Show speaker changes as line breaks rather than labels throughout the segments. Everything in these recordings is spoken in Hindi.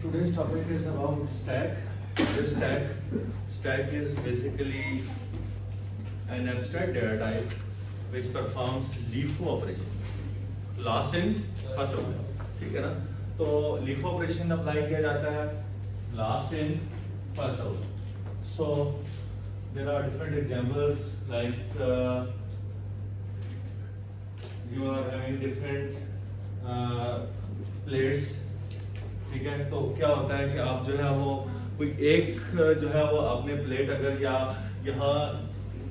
Today's topic is about stack. This stack is basically an abstract data type which performs LIFO operation. Last in first out, ठीक है ना? तो LIFO operation अप्लाई किया जाता है last in first out. So there are different examples like you are having different plates, ठीक है? तो क्या होता है कि आप जो है वो कोई एक जो है वो आपने प्लेट अगर या यहाँ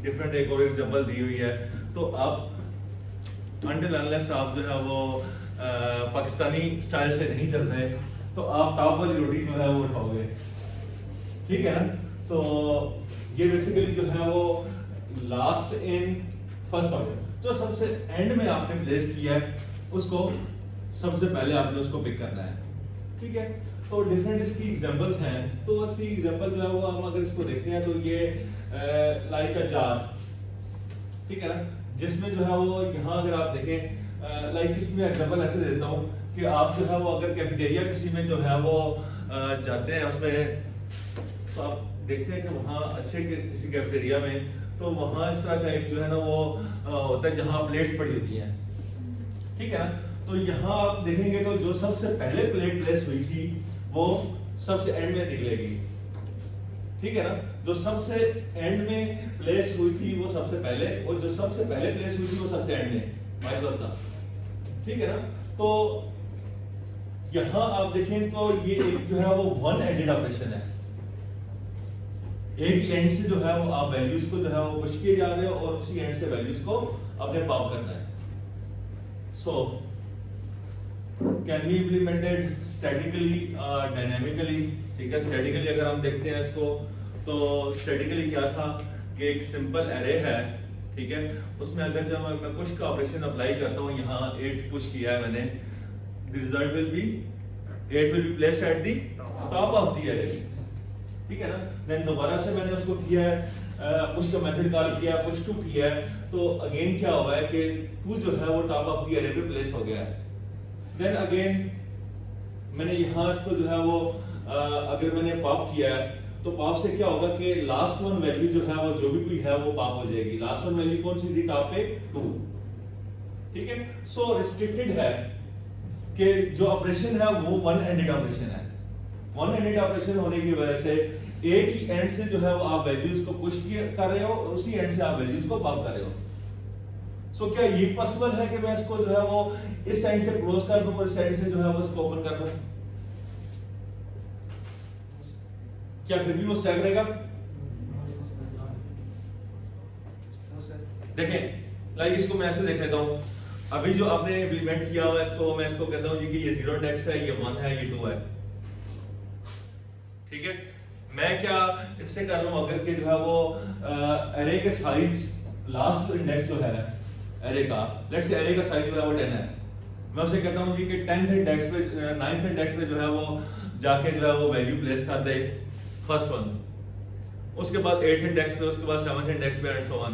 डिफरेंट एक और एग्जांपल दी हुई है तो आप अनटिल अनलेस आप जो है वो पाकिस्तानी स्टाइल से नहीं चल रहे तो आप टॉप वाली रोटी जो है वो उठाओगे, ठीक है ना? तो ये बेसिकली जो है वो लास्ट इन फर्स्ट आउट जो सबसे एंड में आपने प्लेस किया है उसको सबसे पहले आपने उसको पिक करना है, ठीक है? तो डिफरेंट इसकी एग्जांपल्स हैं। तो इसकी एग्जांपल जो है वो हम अगर इसको देखते हैं तो ये लाइक अ जार, ठीक है ना? जिसमें जो है वो यहाँ अगर आप देखें लाइक इसमें एग्जांपल ऐसे देता हूँ कि आप जो है वो अगर कैफेटेरिया किसी में जो है वो जाते हैं उसमें तो आप देखते हैं कि वहाँ अच्छे किसी कैफेटेरिया में तो वहाँ इस तरह का एक जो है ना वो होता है जहाँ प्लेट्स पड़ी होती हैं, ठीक है ना? तो यहाँ आप देखेंगे तो जो सबसे पहले प्लेट प्लेस हुई थी वो सबसे एंड में निकलेगी, ठीक है ना? जो सबसे एंड में प्लेस हुई थी वो सबसे पहले और जो सबसे पहले प्लेस हुई थी वो सबसे एंड में, वाइस वर्सा, ठीक है ना? तो यहाँ आप देखें तो ये एक जो है वो वन एंडेड ऑपरेशन है, एक ही एंड से जो है वो आप वैल्यूज को जो है वो पुश किए जा रहे हो और उसी एंड से वैल्यूज को अपने पॉप करना है। So can be implemented statically dynamically, ठीक है? स्टैटिकली अगर हम देखते हैं इसको तो स्टैटिकली क्या था कि एक सिंपल एरे है, ठीक है? उसमें अगर जब मैं पुश का ऑपरेशन अप्लाई करता हूँ यहाँ 8 पुश किया है मैंने, the result will be 8 will be placed at the top of the array, ठीक है ना? देन दोबारा से मैंने उसको किया है पुश का मेथड कॉल किया, पुश 2 किया है तो अगेन क्या हुआ है कि 2 जो है वो टॉप ऑफ द एरे पे प्लेस हो गया है। देन अगेन मैंने यहाँ इसको जो है वो अगर मैंने पॉप किया है तो पॉप से क्या होगा कि लास्ट वन वैल्यू जो है वो जो भी कोई है वो पॉप हो जाएगी। लास्ट वन वैल्यू कौन सी थी टॉप पे 2, ठीक है? सो रिस्ट्रिक्टेड है कि जो ऑपरेशन है वो वन एंडेड ऑपरेशन है। वन एंडेड ऑपरेशन होने की वजह से एक ही एंड से जो है वो आप वैल्यूज को पुश कर रहे हो और उसी एंड से आप वैल्यूज को पॉप कर रहे हो। सो क्या ये पॉसिबल है कि मैं इसको जो है वो इस साइड से क्लोज कर दूं और इस साइड से जो है वो इसको ओपन कर दूं? क्या फिर भी वो स्टैक रहेगा? देखें लाइक इसको मैं ऐसे देख लेता हूं, अभी जो आपने इम्प्लीमेंट किया हुआ इसको मैं इसको कहता हूं जी कि ये 0 इंडेक्स है, ये 1 है, ये 2 है, ठीक है? मैं क्या इससे कर रहा हूं अगर कि जो है वो एरे के साइज लास्ट इंडेक्स जो है एरे का, लेट्स से एरे का साइज जो है वो 10 है, मैं उसे कहता हूं जी कि 10th इंडेक्स पे 9th इंडेक्स पे जो है वो जाके जो है वो वैल्यू प्लेस कर दे फर्स्ट वन, उसके बाद 8th इंडेक्स पे, उसके बाद 7th इंडेक्स पे and so on.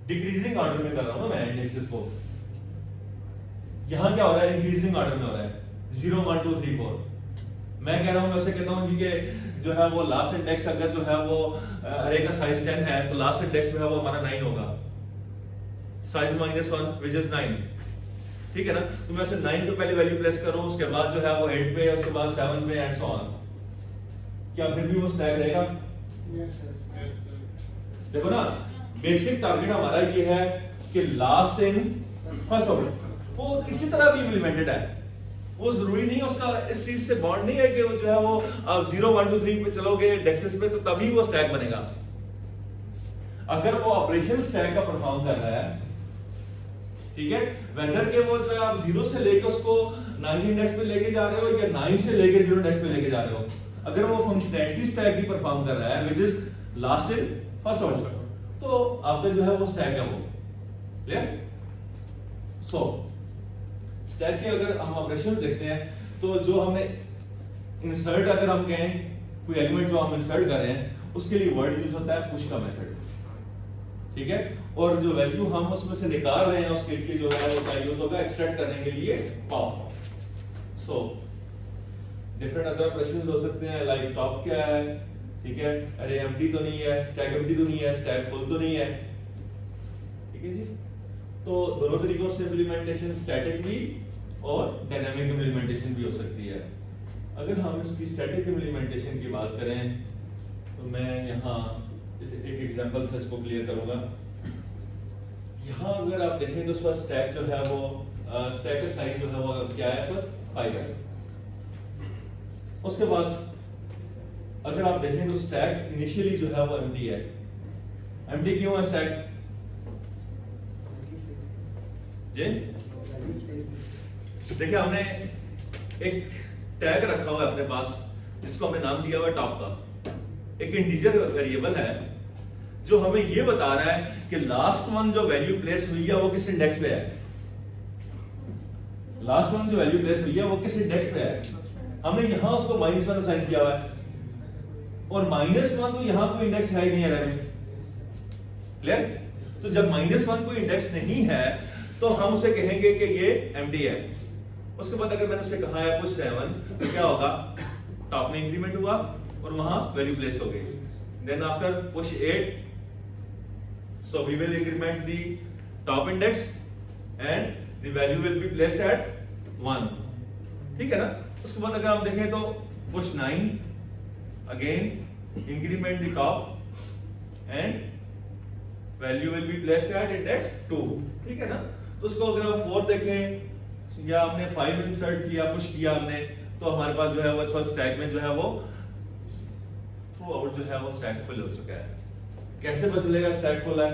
Decreasing order में कर रहा हूं ना मैं इंडेक्सेस को। यहां क्या हो रहा है? इंक्रीजिंग ऑर्डर में हो रहा है 0 1 2 3 4। मैं कह रहा हूं मैं उसे कहता हूं जी कि जो है वो लास्ट इंडेक्स अगर जो है वो अरे का साइज 10 है तो लास्ट इंडेक्स जो है वो हमारा 9 होगा, साइज -1 विच इज 9, ठीक है ना? तो मैं ऐसे 9 पे पहले वैल्यू प्लेस करूं, उसके बाद जो है वो 8 पे, उसके बाद 7 पे एंड सो ऑन। क्या फिर भी वो स्टैक रहेगा? देखो ना, बेसिक टारगेट हमारा ये है कि लास्ट इन फर्स्ट आउट वो किसी तरह भी इम्प्लीमेंटेड है, वो जरूरी नहीं है उसका इस चीज से बॉन्ड नहीं है कि वो जो है वो आप 0 1 2 3 पे चलोगे इंडेक्सेस पे तो तभी वो स्टैक बनेगा। अगर वो ऑपरेशन स्टैक का परफॉर्म कर रहा है, ठीक है, वेदर के वो जो है आप 0 से लेके उसको 9 इंडेक्स पे लेके जा रहे हो या 9 से लेके 0 इंडेक्स पे लेके जा रहे हो, अगर वो फंक्शनैलिटी स्टैक भी परफॉर्म कर रहा है which is last in first out तो आपका जो है वो स्टैक है वो क्लियर। सो स्टैक के अगर हम ऑपरेशंस देखते हैं तो जो हमने इंसर्ट अगर हम कहें कोई एलिमेंट जो हम इंसर्ट कर रहे हैं उसके लिए वर्ड यूज होता है पुश का मेथड, ठीक है, और जो वैल्यू हम उसमें से निकाल रहे हैं उसके लिए जो है वो क्या यूज होगा, एक्सट्रैक्ट करने के लिए pop. So different other operations हो सकते हैं, लाइक टॉप क्या है, ठीक है, अरे एम्प्टी तो नहीं है, स्टैक एम्प्टी तो नहीं है, स्टैक फुल तो नहीं है, ठीक है जी। तो दोनों तरीकों से इम्प्लीमेंटेशन, स्टैटिक भी और डायनामिक इम्प्लीमेंटेशन भी हो सकती है। अगर हम इसकी स्टैटिक इम्प्लीमेंटेशन की बात करें तो मैं यहाँ एक एग्जांपल से इसको क्लियर करूंगा। यहाँ अगर आप देखें तो इसका स्टैक जो है वो स्टैक का साइज जो है वो क्या है, इस वक्त 5 है। उसके बाद अगर आप देखें तो स्टैक इनिशियली जो है वो एम्प्टी है। एम्प्टी क्यों है स्टैक जी? देखिए हमने एक टैग रखा हुआ है अपने पास जिसको हमने नाम दिया हुआ टॉप का, एक इंटीजर वेरिएबल है जो हमें ये बता रहा है कि लास्ट वन जो वैल्यू प्लेस हुई है वो किस इंडेक्स पे है, लास्ट वन जो वैल्यू प्लेस हुई है वो किस इंडेक्स पे है। हमने यहां उसको -1 असाइन किया हुआ है और -1 तो यहां कोई इंडेक्स है ही नहीं है, क्लियर। तो जब -1 कोई इंडेक्स नहीं है तो हम उसे कहेंगे कि ये एम्प्टी है। उसके बाद अगर मैंने उसे कहा है पुश 7 तो क्या होगा, टॉप में इंक्रीमेंट हुआ और वहां वैल्यू प्लेस हो गई। Then after push 8 so we will increment the top index and the value will be placed at 1, ठीक है ना। उसके बाद अगर हम देखें तो push 9 again increment the top and value will be placed at index 2, ठीक है ना। तो उसको अगर हम 4 देखें या हमने 5 इंसर्ट किया, पुश किया हमने, तो हमारे पास जो है वो इस पर स्टैक में जो है वो थ्रू आउट जो है वो स्टैक फुल हो चुका है। कैसे बदलेगा स्टैक फुल है,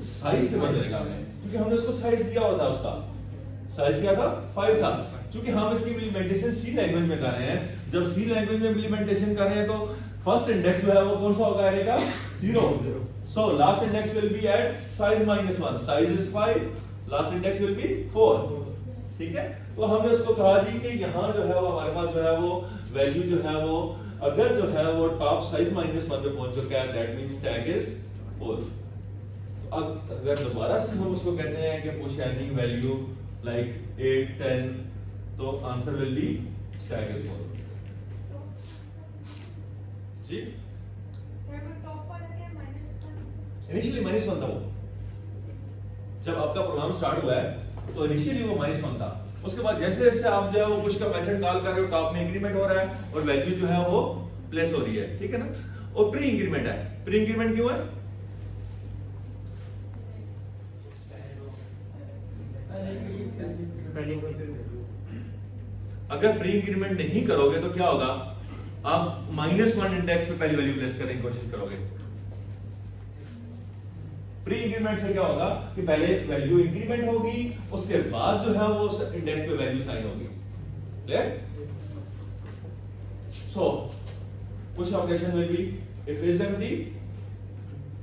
साइज से बदलेगा हमें, क्योंकि हमने उसको साइज दिया हुआ था, उसका साइज क्या था 5 था। क्योंकि हम इसकी इम्प्लीमेंटेशन सी लैंग्वेज में कर रहे हैं, जब सी लैंग्वेज में इम्प्लीमेंटेशन कर रहे हैं तो फर्स्ट इंडेक्स जो है वो कौन सा होगा, आएगा 0। So last index will be at size -1, size is 5, last index will be 4, ठीक है। तो हमने उसको कहा जी कि यहाँ जो है वो हमारे पास जो है वो वैल्यू जो है वो अगर जो है वो टॉप साइज -1 पे पहुंच चुका है, दैट मींस टैग इज 4। तो अब अगर दोबारा से हम उसको कहते हैं कि पुश एनी वैल्यू लाइक 8 10, तो answer will be tag is 4 जी। इनिशियली -1 था वो, जब आपका प्रोग्राम स्टार्ट हुआ है तो इनिशियली वो -1 था। उसके बाद जैसे जैसे आप जो है वो पुश का मेथड कॉल कर रहे हो, टॉप में इंक्रीमेंट हो रहा है और वैल्यू जो है वो प्लेस हो रही है, ठीक है ना। और प्री इंक्रीमेंट है, प्री इंक्रीमेंट क्यों है, अगर प्री इंक्रीमेंट नहीं करोगे तो क्या होगा, आप -1 इंडेक्स पे पहली वैल्यू प्लेस करने की कोशिश करोगे। प्री इंक्रीमेंट से क्या होगा कि पहले वैल्यू इंक्रीमेंट होगी, उसके बाद जो है वो इंडेक्स पे वैल्यू साइन होगी, clear. So push operation will be if is empty,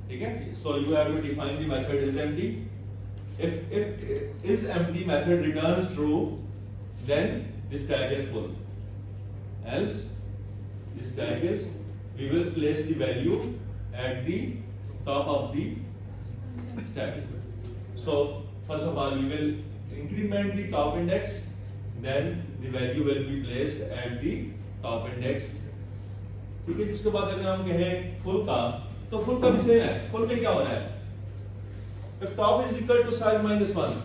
ठीक है। So you have to define the method is empty. if is empty method returns true, then this tag is full, else this tag is, we will place the value at the top of the stack. So first of all we will increment the top index, then the value will be placed at the top index, ठीक है। उसके बाद अगर हम कहें फुल का, तो फुल का भी सेम है। फुल में क्या हो रहा है, if top is equal to size -1,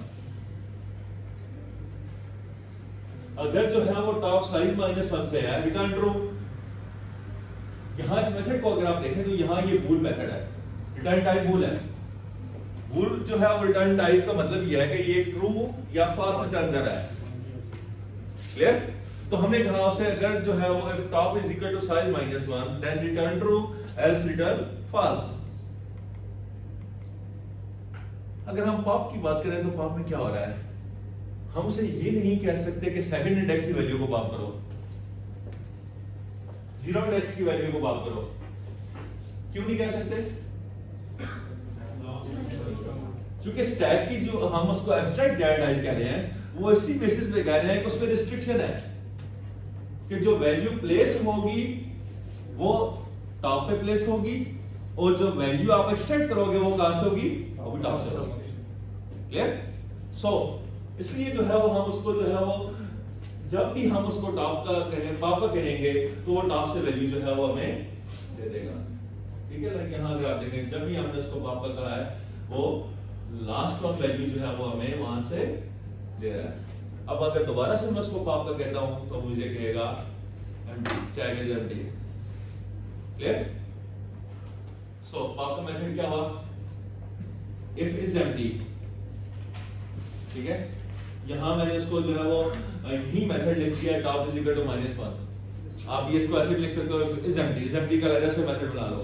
अगर जो है वो टॉप साइज -1 पे है, रिटर्न ट्रू। यहां इस मेथड को अगर आप देखें तो यहां ये बूल मेथड है, रिटर्न टाइप बूल है। बूल जो है वो रिटर्न टाइप का मतलब ये है कि ये ट्रू या फॉल्स रिटर्न कर रहा है, क्लियर। तो हमने कहा उसे अगर जो है वो if top is equal to size -1 then return true, else return false। अगर हम पॉप की बात करें तो पॉप में क्या हो रहा है, हम उसे ये नहीं कह सकते कि सेकंड इंडेक्स की वैल्यू को पॉप करो, 0 इंडेक्स की वैल्यू को पॉप करो। क्यों नहीं कह सकते, क्योंकि स्टैक की जो हम उसको एब्स्ट्रैक्ट डेटा टाइप कह रहे हैं वो इसी बेसिस पे कह रहे हैं कि उसमें रिस्ट्रिक्शन है कि जो वैल्यू प्लेस होगी वो टॉप पे प्लेस होगी और जो वैल्यू आप एक्सट्रैक्ट करोगे वो कहां से होगी, वो भी टॉप से होगी। क्लियर? सो इसलिए जो है वो हम उसको जो है वो जब भी हम उसको टॉप का कहेंगे तो वो टॉप से वैल्यू जो है वो हमें दे देगा। ठीक है, लाइक यहाँ अगर आप देखें जब भी हमने उसको टॉप का कहा है वो लास्ट ऑफ वैल्यू जो है वो हमें वहां से दे रहा है। अब अगर दोबारा से मैं उसको पॉप का कहता हूं तो मुझे कहेगा stack is empty. Clear? So pop का मेथड क्या हुआ, इफ इज एम्प्टी। ठीक है, यहां मैंने उसको जो है वो यही मेथड लिख दिया टॉप इज इक्वल टू -1। आप ये इसको ऐसे भी लिख सकते हो, इज एम्प्टी का लेटर से मेथड बना लो।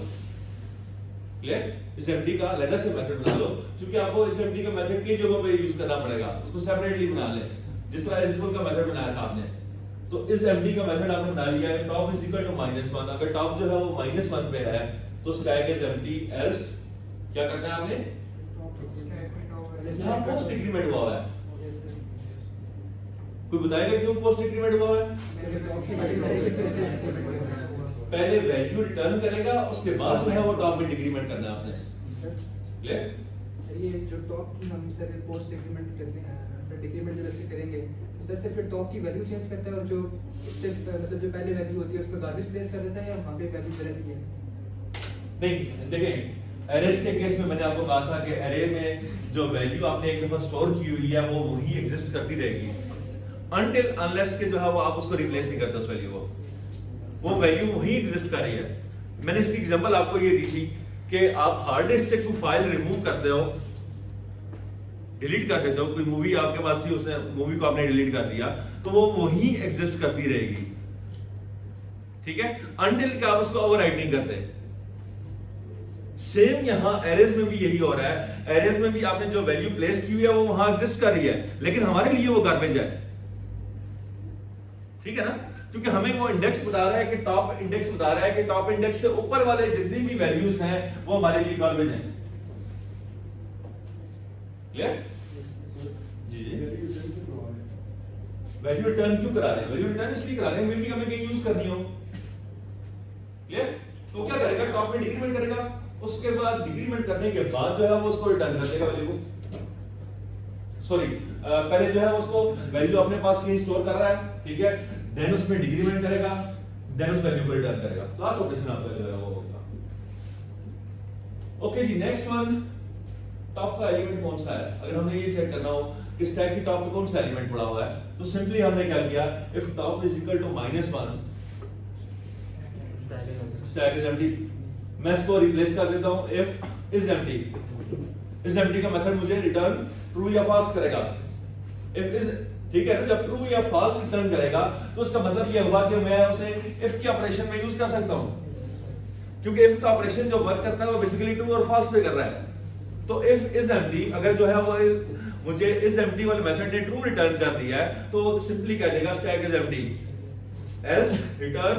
क्लियर? इस एम्प्टी का लेटर से मेथड बना लो, क्योंकि आपको इस एम्प्टी का मेथड कई जगहों पे यूज करना पड़ेगा, उसको सेपरेटली बना ले। जिस तरह एसक्यूएल का मेथड बनाया था आपने, तो इस एम्प्टी का मेथड आपने बना लिया है टॉप इज इक्वल टू -1। अगर टॉप जो है वो -1 पे है तो स्टैक इज एम्प्टी, एल्स क्या करना है आपने, यहां पोस्ट डिक्रीमेंट हुआ है। कोई बताएगा क्यों पोस्ट डिक्रीमेंट हुआ है? पहले वैल्यू रिटर्न करेगा, उसके बाद जो है वो टॉप में डिक्रीमेंट करना है उसने। क्लियर?
ये जो टॉप की हम सर पोस्ट डिक्रीमेंट करते हैं, सर डिक्रीमेंट जब ऐसे करेंगे तो सर से फिर टॉप की वैल्यू चेंज करता है और जो उससे मतलब जो पहले वैल्यू होती है उस पर गार्बेज प्लेस कर देता है, या वहां पे वैल्यू रहती है?
नहीं, देखें एरेज के केस में मैंने आपको कहा था कि एरे में जो वैल्यू आपने एक दफा स्टोर की हुई है वो वही एग्जिस्ट करती रहेगी अनटिल अनलेस के जो है वो आप उसको रिप्लेस नहीं करते उस वैल्यू को, वो वैल्यू वही एग्जिस्ट कर रही है। मैंने इसकी एग्जांपल आपको ये दी थी कि आप हार्ड डिस्क से कोई फाइल रिमूव करते हो, डिलीट कर देते हो, कोई मूवी आपके पास थी उसने मूवी को आपने डिलीट कर दिया, तो वो वही एग्जिस्ट करती रहेगी। ठीक है, अनटिल कि आप उसको ओवरराइट नहीं करते। सेम यहां एरेज में भी यही हो रहा है। एरेज में भी आपने जो वैल्यू प्लेस की हुई है वो वहां एग्जिस्ट कर रही है, लेकिन हमारे लिए वो गार्बेज है। ठीक है ना, क्योंकि हमें वो इंडेक्स बता रहा है कि टॉप इंडेक्स बता रहा है कि टॉप इंडेक्स से ऊपर वाले जितनी भी वैल्यूज हैं वो हमारे लिए गार्बेज हैं। क्लियर? जी जी, वैल्यू रिटर्न क्यों करा रहे हैं? वैल्यू रिटर्न इसलिए करा रहे हैं क्योंकि हमें कहीं यूज करनी हो। क्लियर? तो क्या करेगा, टॉप में डिक्रीमेंट करेगा, उसके बाद डिक्रीमेंट करने के बाद जो है वो उसको रिटर्न कर देगा वैल्यू को। सॉरी, पहले जो है उसको वैल्यू अपने पास कहीं स्टोर कर रहा है, ठीक है, देन उसमें डिक्रीमेंट करेगा, देन उस वैल्यू को रिटर्न करेगा। क्लास ऑपरेशन आपका जो है वो होगा। ओके जी, नेक्स्ट वन, टॉप का एलिमेंट कौन सा है? अगर हमने ये चेक करना हो कि स्टैक की टॉप पे कौन सा एलिमेंट पड़ा हुआ है, तो सिंपली हमने क्या किया, if top is equal to -1 stack is empty. मैं इसको रिप्लेस कर देता हूं, if is empty. Is empty का मेथड मुझे रिटर्न ट्रू या फॉल्स करेगा। इफ इज, ठीक है ना, जब ट्रू या फॉल्स रिटर्न करेगा तो उसका मतलब ये हुआ कि मैं उसे इफ के ऑपरेशन में यूज कर सकता हूं, क्योंकि इफ का ऑपरेशन जो वर्क करता है वो बेसिकली ट्रू और फॉल्स पे कर रहा है। तो इफ इज एम्प्टी, अगर जो है वो मुझे इज एम्प्टी वाले मेथड ने ट्रू रिटर्न कर दिया है तो वो सिंपली कह देगा stack is empty, else return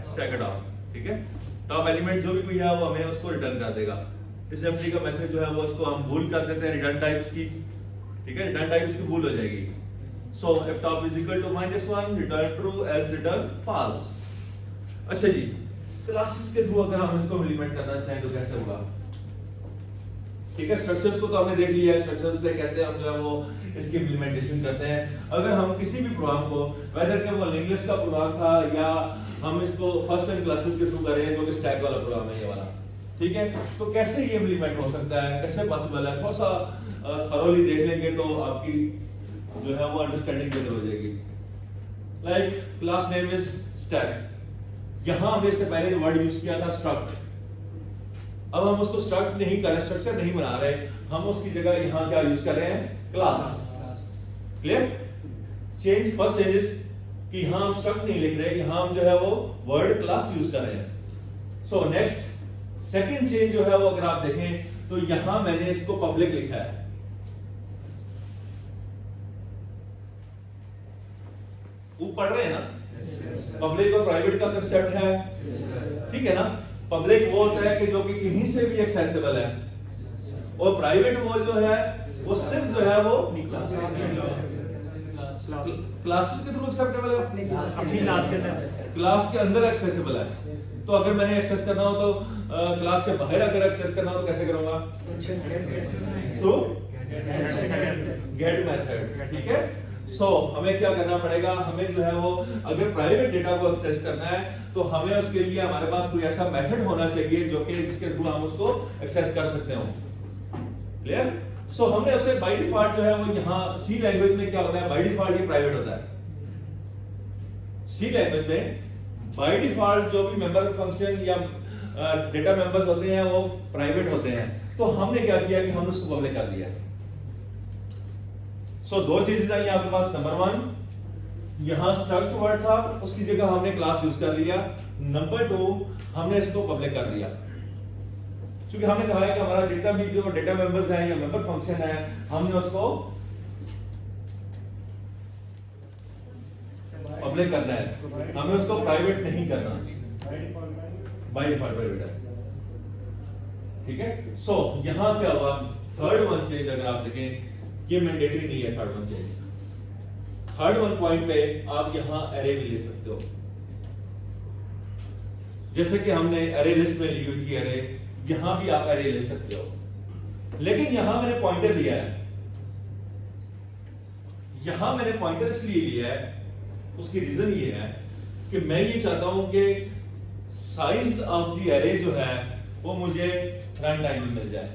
stack top. ठीक है, टॉप एलिमेंट जो भी कोई है वो हमें उसको रिटर्न कर देगा। इस एम्प्टी का मेथड जो है वो उसको हम बूल कर देते हैं, रिटर्न टाइप्स की। ठीक है, रिटर्न टाइप्स की बूल हो जाएगी। So if top is equal to -1 return true, else return false. अच्छा जी, क्लासेस के थ्रू अगर हम इसको इंप्लीमेंट करना चाहें तो कैसे होगा? ठीक है, स्ट्रक्चर्स को तो हमने देख लिया है, स्ट्रक्चर्स से कैसे हम जो है वो इसकी इंप्लीमेंटेशन करते हैं। अगर हम किसी भी प्रोग्राम को, वेदर के वो लिंक लिस्ट का प्रोग्राम था या हम इसको फर्स्ट टाइम क्लासेस के थ्रू करें जो कि स्टैक वाला प्रोग्राम है ये वाला, ठीक है, तो कैसे ये इंप्लीमेंट हो सकता है, कैसे पॉसिबल है, थोड़ा सा थॉरोली देख लेंगे तो आपकी जो है वो अंडरस्टैंडिंग बेहतर हो जाएगी। Like class name is stack. यहां हमने इससे पहले वर्ड यूज किया था स्ट्रक्ट। अब हम उसको स्ट्रक्ट नहीं कर रहे, स्ट्रक्चर नहीं बना रहे, हम उसकी जगह यहां क्या यूज कर रहे हैं, class. Clear? Change, first change is कि यहां हम स्ट्रक्ट नहीं लिख रहे, यहां हम जो है वो वर्ड क्लास यूज कर रहे हैं। सो नेक्स्ट, सेकंड चेंज जो है वो अगर आप देखें तो यहां मैंने इसको पब्लिक लिखा है। वो पढ़ रहे हैं ना, पब्लिक और प्राइवेट का कंसेप्ट है, ठीक है ना। पब्लिक वो होता है कि जो कि कहीं से भी एक्सेसिबल है, और प्राइवेट वो जो है वो सिर्फ जो है वो क्लासेस के थ्रू एक्सेप्टेबल है,
अपनी क्लास के अंदर
क्लास के अंदर एक्सेसिबल है। तो अगर मैंने एक्सेस करना हो तो क्लास के बाहर अगर एक्सेस करना हो तो कैसे करूंगा? तो गेट मेथड, ठीक है। सो हमें क्या करना पड़ेगा, हमें जो है वो अगर प्राइवेट डेटा को एक्सेस करना है तो हमें उसके लिए हमारे पास कोई ऐसा मेथड होना चाहिए जो कि जिसके थ्रू हम उसको एक्सेस कर सकते हो। क्लियर? सो हमने उसे बाय डिफॉल्ट जो है वो यहाँ सी लैंग्वेज में क्या होता है, बाय डिफॉल्ट ये प्राइवेट होता है। सी लैंग्वेज में बाय डिफॉल्ट जो भी मेंबर फंक्शन या डेटा मेंबर्स होते हैं वो प्राइवेट होते हैं। तो हमने क्या किया कि हमने उसको पब्लिक कर दिया। सो दो चीजें आई आपके पास। नंबर वन, यहां स्ट्रक्ट वर्ड था, उसकी जगह हमने क्लास यूज कर लिया। नंबर टू, हमने इसको पब्लिक कर दिया। क्योंकि हमने कहा है कि हमारा डेटा भी जो डेटा मेंबर्स हैं या मेंबर फंक्शन है, हमने उसको पब्लिक करना है, हमें उसको प्राइवेट नहीं करना। बाय डिफॉल्ट प्राइवेट है, ठीक है। सो यहां क्या हुआ, थर्ड वन चेंज अगर आप देखें, ये मैंडेटरी नहीं है third one change. Third one point पे आप यहां एरे भी ले सकते हो, जैसे कि हमने एरे लिस्ट में ली हुई थी एरे, यहां भी आप एरे ले सकते हो। लेकिन यहां मैंने पॉइंटर लिया है, यहां मैंने पॉइंटर इसलिए लिया है, उसकी रीजन ये है कि मैं ये चाहता हूं कि साइज ऑफ द एरे जो है वो मुझे रन टाइम में मिल जाए।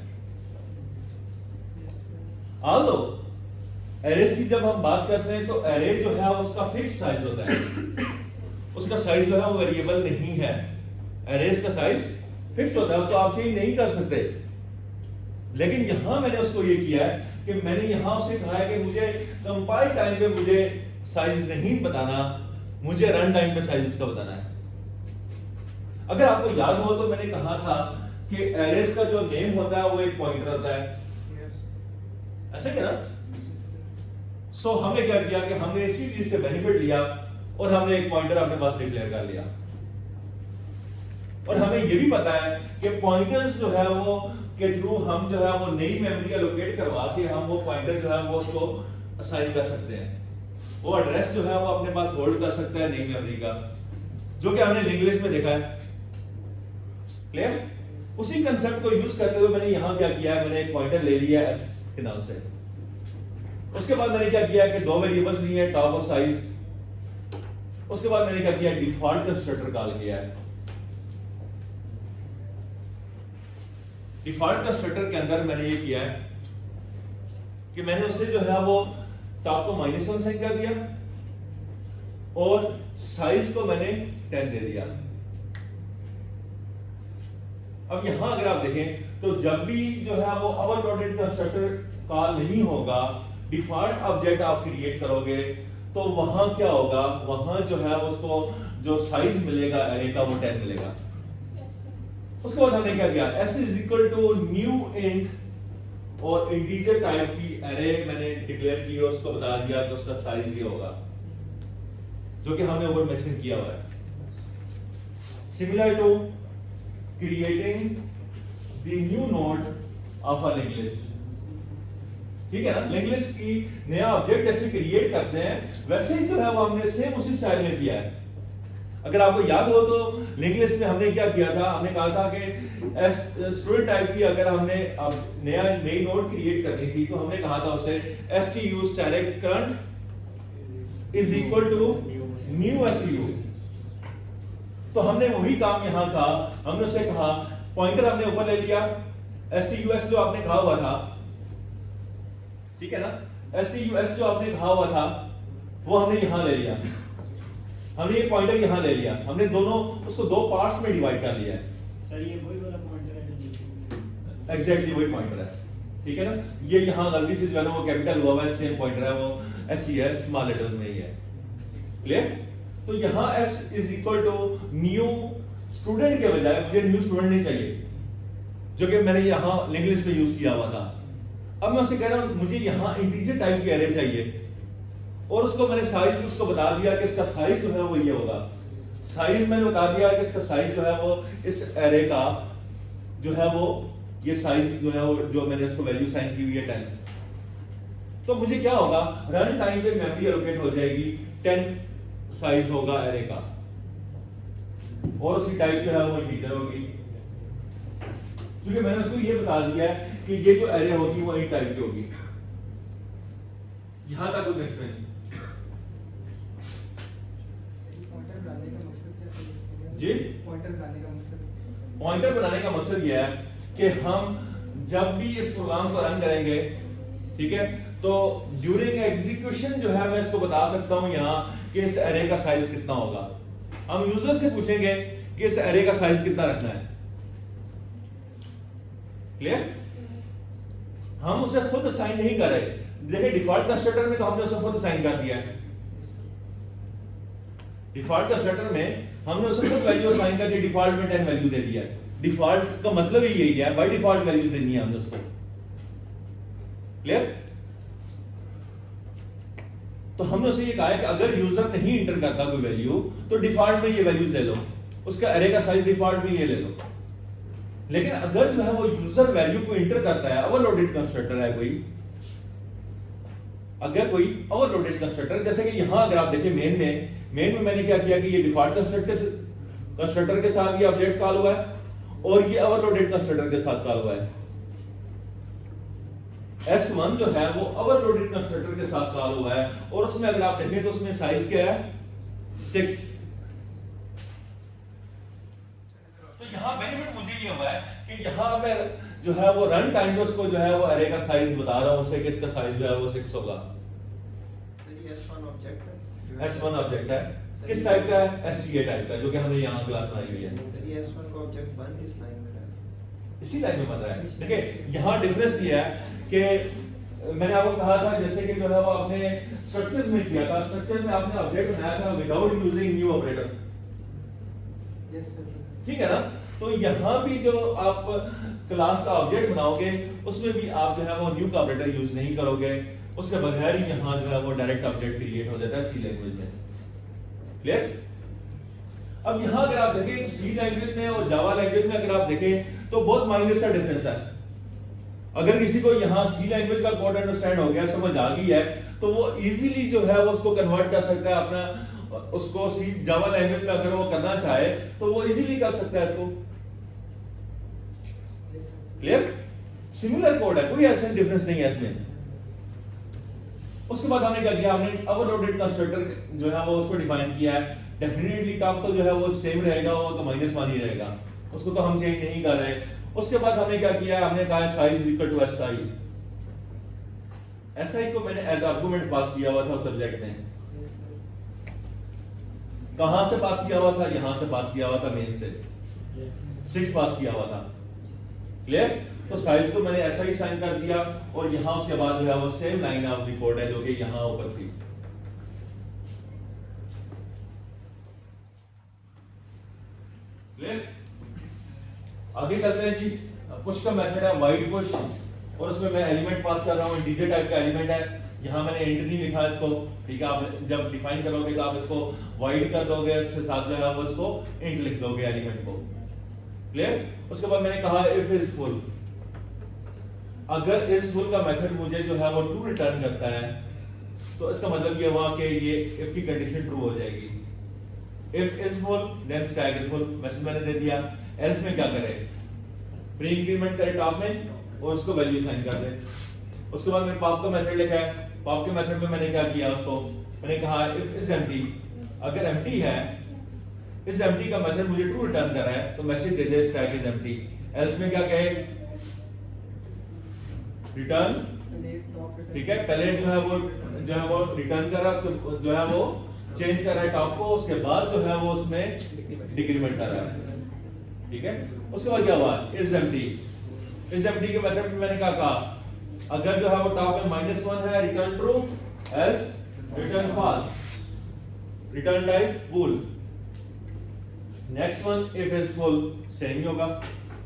आल्दो एरेस की जब हम बात करते हैं तो एरे जो है उसका फिक्स साइज होता है, उसका साइज जो है वो वेरिएबल नहीं है। एरेस का साइज फिक्स होता है, उसको आप चेंज नहीं कर सकते। लेकिन यहां मैंने उसको ये किया है कि मैंने यहां उसे कहा है कि मुझे कंपाइल टाइम पे मुझे साइज नहीं बताना, मुझे रन टाइम पे साइज का बताना है। अगर आपको याद हो तो मैंने कहा था कि एरेस का जो नेम होता है वो एक पॉइंटर होता है, ऐसा क्या ना। सो हमने क्या किया कि हमने इसी चीज से बेनिफिट लिया और हमने एक पॉइंटर अपने पास डिक्लेयर कर लिया। और हमें ये भी पता है कि पॉइंटर्स जो है वो के थ्रू हम जो है वो नई मेमोरी एलोकेट करवा के हम वो पॉइंटर जो है वो उसको असाइन कर सकते हैं। वो एड्रेस जो है वो अपने पास होल्ड कर सकता है नई मेमोरी का, जो कि हमने लिंक लिस्ट में देखा है। क्लियर? उसी कंसेप्ट को यूज करते हुए मैंने यहां क्या किया है, मैंने एक पॉइंटर ले लिया एस के नाम से। उसके बाद मैंने क्या किया कि दो वेरिएबल्स लिए हैं, टॉप और साइज। उसके बाद मैंने क्या किया, डिफॉल्ट कंस्ट्रक्टर कॉल किया है। डिफॉल्ट कंस्ट्रक्टर के अंदर मैंने ये किया है कि मैंने उससे जो है वो टॉप को -1 सेट कर दिया और साइज को मैंने 10 दे दिया। अब यहां अगर आप देखें तो जब भी जो है वो ओवरलोडेड कंस्ट्रक्टर कॉल नहीं होगा, डिफॉल्ट ऑब्जेक्ट आप क्रिएट करोगे तो वहां क्या होगा, वहां जो है उसको जो साइज मिलेगा एरे का वो 10 मिलेगा। उसके बाद हमने क्या किया, s is equal to new int और इंटीजर टाइप की एरे मैंने डिक्लेयर की और उसको बता दिया कि उसका साइज ये होगा, जो कि हमने ऊपर मेंशन किया हुआ है। Similar to creating the new node of a link list, ठीक है ना। लिंक लिस्ट की नया ऑब्जेक्ट जैसे क्रिएट करते हैं वैसे ही जो है वो हमने सेम उसी स्टाइल में किया है। अगर आपको याद हो तो लिंक लिस्ट में हमने क्या किया था, हमने कहा था कि स्टूडेंट टाइप की अगर हमने अब नई नोड क्रिएट करनी थी तो हमने कहा था उसे stu static current is equal to new stu। तो हमने वही काम यहां का, हमने उसे कहा पॉइंटर हमने ऊपर ले लिया, stus जो आपने कहा हुआ था, ठीक है ना, stus जो आपने कहा हुआ था वो हमने यहां ले लिया, हमने ये पॉइंटर यहां ले लिया, हमने दोनों उसको दो पार्ट्स में डिवाइड कर लिया है।
सर ये वही वाला पॉइंटर है,
एग्जैक्टली वही पॉइंटर है, ठीक है ना। ये यहां गलती से जो है वो कैपिटल हुआ है, सेम पॉइंटर है, वो s है, स्मॉल लेटर्स में ही है। क्लियर? तो यहां s is equal to new student के बजाय मुझे न्यू स्टूडेंट नहीं चाहिए, जो कि मैंने यहां लिंक लिस्ट में यूज किया हुआ था। अब मैं उसे कह रहा हूं मुझे यहां इंटीजर टाइप की एरे चाहिए और उसको मैंने साइज उसको बता दिया कि इसका साइज जो है वो ये होगा। साइज मैंने बता दिया कि इसका साइज जो है वो इस एरे का जो है वो ये साइज जो है वो जो मैंने इसको वैल्यू साइन की हुई है 10। तो मुझे क्या होगा, रन टाइम पे मेमोरी एलोकेट हो जाएगी, 10 साइज होगा एरे का और उसकी टाइप जो है वो इंटीजर होगी। क्योंकि मैंने उसको ये बता दिया है कि ये जो एरे होगी वो इन टाइप की होगी। यहां तक कोई कंफ्यूजन नहीं।
पॉइंटर बनाने का मकसद क्या है
जी?
पॉइंटर बनाने का मकसद
पॉइंटर बनाने का मकसद यह है कि हम जब भी इस प्रोग्राम को रन करेंगे, ठीक है, तो ड्यूरिंग एग्जीक्यूशन जो है मैं इसको बता सकता हूं यहां कि इस एरे का साइज कितना होगा। हम यूजर से पूछेंगे कि इस एरे का साइज कितना रखना है। क्लियर? हम उसे खुद असाइन नहीं कर रहे। देखिए डिफॉल्ट कंस्ट्रक्टर में तो हमने उसे खुद असाइन कर दिया है। डिफॉल्ट कंस्ट्रक्टर में हमने उसे खुद वैल्यू असाइन करके डिफॉल्ट में 10 वैल्यू दे दिया है। डिफॉल्ट का मतलब ही यही है, बाय डिफॉल्ट वैल्यूज देनी है हमने उसको। क्लियर? तो हमने उसे ये कहा है कि अगर यूजर नहीं इंटर करता कोई वैल्यू तो डिफॉल्ट में ये वैल्यूज ले लो, उसका एरे का साइज डिफॉल्ट में ये ले लो। लेकिन अगर जो है वो यूजर वैल्यू को इंटर करता है, ओवरलोडेड कंस्ट्रक्टर है कोई, अगर कोई ओवरलोडेड कंस्ट्रक्टर, जैसे कि यहां अगर आप देखिए मेन में मैंने क्या किया कि ये डिफॉल्ट कंस्ट्रक्टर के साथ ये ऑब्जेक्ट कॉल हुआ है और ये ओवरलोडेड कंस्ट्रक्टर के साथ कॉल हुआ है। S1 जो है वो ओवरलोडेड कंस्ट्रक्टर के साथ कॉल हुआ है और उसमें अगर आप देखें तो उसमें साइज क्या है 6। तो यहां बेनिफिट मुझे ये हुआ है कि यहां मैं जो है वो रन टाइम पे उसको जो है वो एरे का साइज बता रहा हूं उसे कि इसका साइज जो है वो 6 होगा।
S1 ऑब्जेक्ट है।
S1 ऑब्जेक्ट है, किस टाइप का है? SVA टाइप का, जो कि हमने यहां क्लास बनाई हुई है।
सर ये S1 का ऑब्जेक्ट बन किस लाइन में रहा है?
इसी लाइन में बन रहा है। देखिए यहां डिफरेंस ये है कि मैंने आपको कहा था जैसे कि जो है वो आपने स्ट्रक्चर्स में किया था, स्ट्रक्चर में आपने ऑब्जेक्ट बनाया था without using new operator.
Yes sir.
ठीक है ना? तो यहां भी जो आप क्लास का ऑब्जेक्ट बनाओगे उसमें भी आप जो है वो न्यू का ऑपरेटर यूज नहीं करोगे, उसके बगैर ही यहां जो है वो डायरेक्ट ऑब्जेक्ट क्रिएट हो जाता है सी लैंग्वेज में। क्लियर? अब यहां अगर आप देखें सी लैंग्वेज में और जावा लैंग्वेज में अगर आप देखें तो बहुत माइनर सा डिफरेंस है। अगर किसी को यहां सी लैंग्वेज का कोड अंडरस्टैंड हो गया, समझ आ गई है, तो वो इजीली जो है वो उसको कन्वर्ट कर सकता है अपना, उसको सी जावा लैंग्वेज में अगर वो करना चाहे तो वो इजीली कर सकता है इसको। क्लियर? सिमिलर कोड है, कोई ऐसा डिफरेंस नहीं है इसमें। उसके बाद हमने क्या किया, हमने ओवरलोडेड कंस्ट्रक्टर जो है वो उसको डिफाइन किया है। डेफिनेटली टॉप तो जो है वो सेम रहेगा, वो तो -1 ही रहेगा, उसको तो हम चेंज नहीं कर रहे। उसके बाद हमने क्या किया, हमने कहा size equal to SI। SI को मैंने एज आर्गुमेंट पास किया हुआ था सब्जेक्ट में। कहां से पास किया हुआ था? यहां से पास किया हुआ था, मेन से 6 पास किया हुआ था। क्लियर? तो साइज को मैंने ऐसा ही साइन कर दिया और यहां उसके बाद जो है वो same line of the code है जो कि यहां ऊपर थी। क्लियर? आगे चलते हैं जी। पुश का मेथड है वाइड पुश और उसमें मैं एलिमेंट पास कर रहा हूं, डीजे टाइप का एलिमेंट है। यहां मैंने इंट नहीं लिखा इसको, ठीक है? आप जब डिफाइन करोगे तो आप इसको वाइड कर दोगे, इसके साथ जो है वो इसको इंट लिख दोगे एलिमेंट को। क्लियर? उसके बाद मैंने कहा इफ इज फुल। अगर इज फुल का मेथड मुझे जो है वो ट्रू रिटर्न करता है तो इसका मतलब ये हुआ कि ये इफ की कंडीशन ट्रू हो जाएगी। If is full then stack is full, message मैंने दे दिया। एल्स में क्या करें, प्री इंक्रीमेंट करे टॉप में और उसको वैल्यू साइन कर दे। उसके बाद मैंने पॉप का मेथड लिखा है। पॉप के मेथड में मैंने क्या किया, उसको मैंने कहा इफ इज एम्प्टी, अगर एम्प्टी है, इस एम्प्टी का मेथड मुझे ट्रू रिटर्न कर रहा है तो message they they stack is empty. Else में क्या कहे, रिटर्न, ठीक है? पहले जो है वो रिटर्न कर रहा है, उसको जो है वो चेंज कर रहा है टॉप को, उसके बाद जो है वो उसमें डिक्रीमेंट कर रहा है। ठीक है? उसके बाद क्या हुआ, इज एम्प्टी। इस एम्प्टी के मेथड में मैंने क्या कहा, अगर जो है वो टॉप में -1 है return true, else return false, return type bool. Next one if is full, same ही होगा।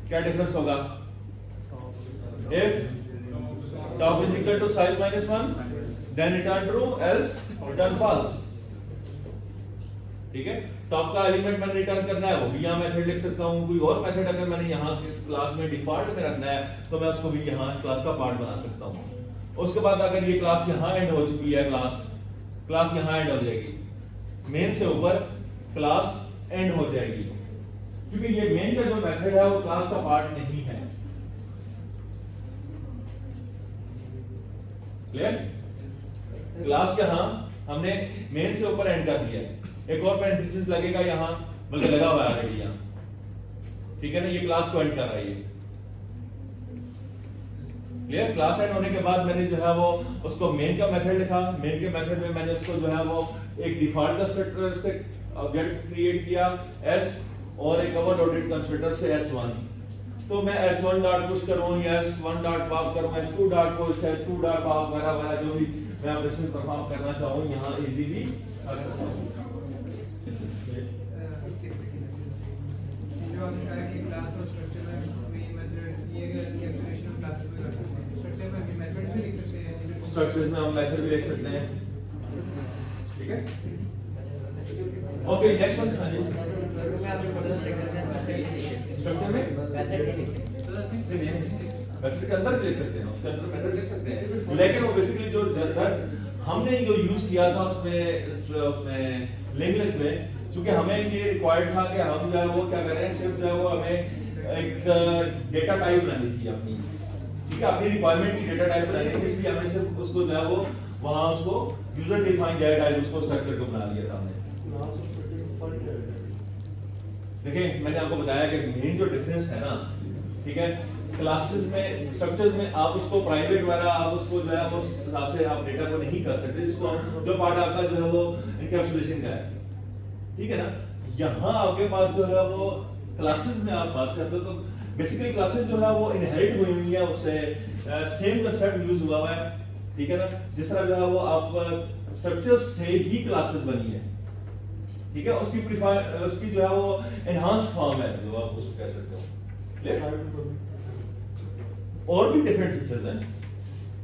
क्या डिफरेंस होगा, if top is equal to size -1 then return true else return false. ठीक है? टॉप का एलिमेंट मैंने रिटर्न करना है, वो भी यहाँ मेथड लिख सकता हूँ। कोई और मेथड अगर मैंने यहाँ इस क्लास में डिफॉल्ट में रखना है तो मैं उसको भी यहाँ इस क्लास का पार्ट बना सकता हूँ। उसके बाद अगर ये क्लास यहाँ एंड हो चुकी है, क्लास यहाँ एंड हो जाएगी, मेन से ऊपर क्लास एंड हो जाएगी, क्योंकि ये मेन का जो मेथड है वो क्लास का पार्ट नहीं है। क्लियर? क्लास यहाँ हमने मेन से ऊपर एंड कर दिया है, एक और पैरेंथेसिस लगेगा यहाँ, बल्कि लगा हुआ है ऑलरेडी यहाँ, ठीक है ना, ये क्लास को एंड कर रहा है ये। क्लियर? क्लास एंड होने के बाद मैंने जो है वो उसको मेन का मेथड लिखा, मेन के मेथड में मैंने उसको जो है वो एक डिफॉल्ट कंस्ट्रक्टर से ऑब्जेक्ट क्रिएट किया s और एक ओवर लोडेड कंस्ट्रक्टर से s1। तो मैं s1 डॉट पुश करूं या s1 डॉट पॉप करूं, s2 dot push, s2 dot pop वगैरह वगैरह जो भी मैं ऑपरेशन परफॉर्म करना चाहूं यहां इजीली कर सकता हूं।
जो हमने कहा कि क्लास और स्ट्रक्चर में मेथड दिए गए कैलकुलेशन क्लासेस में कर सकते हैं, स्ट्रक्चर में भी मेथड भी लिख सकते हैं,
स्ट्रक्चर्स में हम मेथड भी लिख सकते हैं, ठीक है? Okay next one. हाँ जी, स्ट्रक्चर में मेथड के अंदर भी लिख सकते हैं, उसके अंदर मेथड लिख सकते हैं, लेकिन वो बेसिकली जो हमने जो यूज किया था उसमें लिंक में, क्योंकि हमें ये रिक्वायर्ड था कि हम जो है वो क्या करें, सिर्फ जो है वो हमें एक डेटा टाइप बनानी थी अपनी, ठीक है, अपनी रिक्वायरमेंट की डेटा टाइप बनानी थी, इसलिए हमें सिर्फ उसको जो है वो वहां उसको यूजर डिफाइंड डेटा टाइप उसको स्ट्रक्चर को बना लिया था हमने। देखिए मैंने आपको बताया कि मेन जो डिफरेंस है ना, ठीक है, क्लासेस में स्ट्रक्चर्स में आप उसको प्राइवेट वाला आप उसको जो है वो उस हिसाब से आप डेटा को नहीं कर सकते, जिसको जो पार्ट आपका जो है वो एनकैप्सुलेशन का है, ठीक है ना। यहाँ आपके पास जो है वो क्लासेस में आप बात करते हो तो बेसिकली क्लासेस जो है वो इनहेरिट हुई है, उससे सेम कंसेप्ट यूज हुआ है, ठीक है ना। जिस तरह जो है वो आप स्ट्रक्चर्स से ही क्लासेस बनी है, ठीक है, उसकी जो है वो एनहांस्ड फॉर्म है जो आप उसको कह सकते हो। क्लियर? और भी डिफरेंट फीचर्स हैं,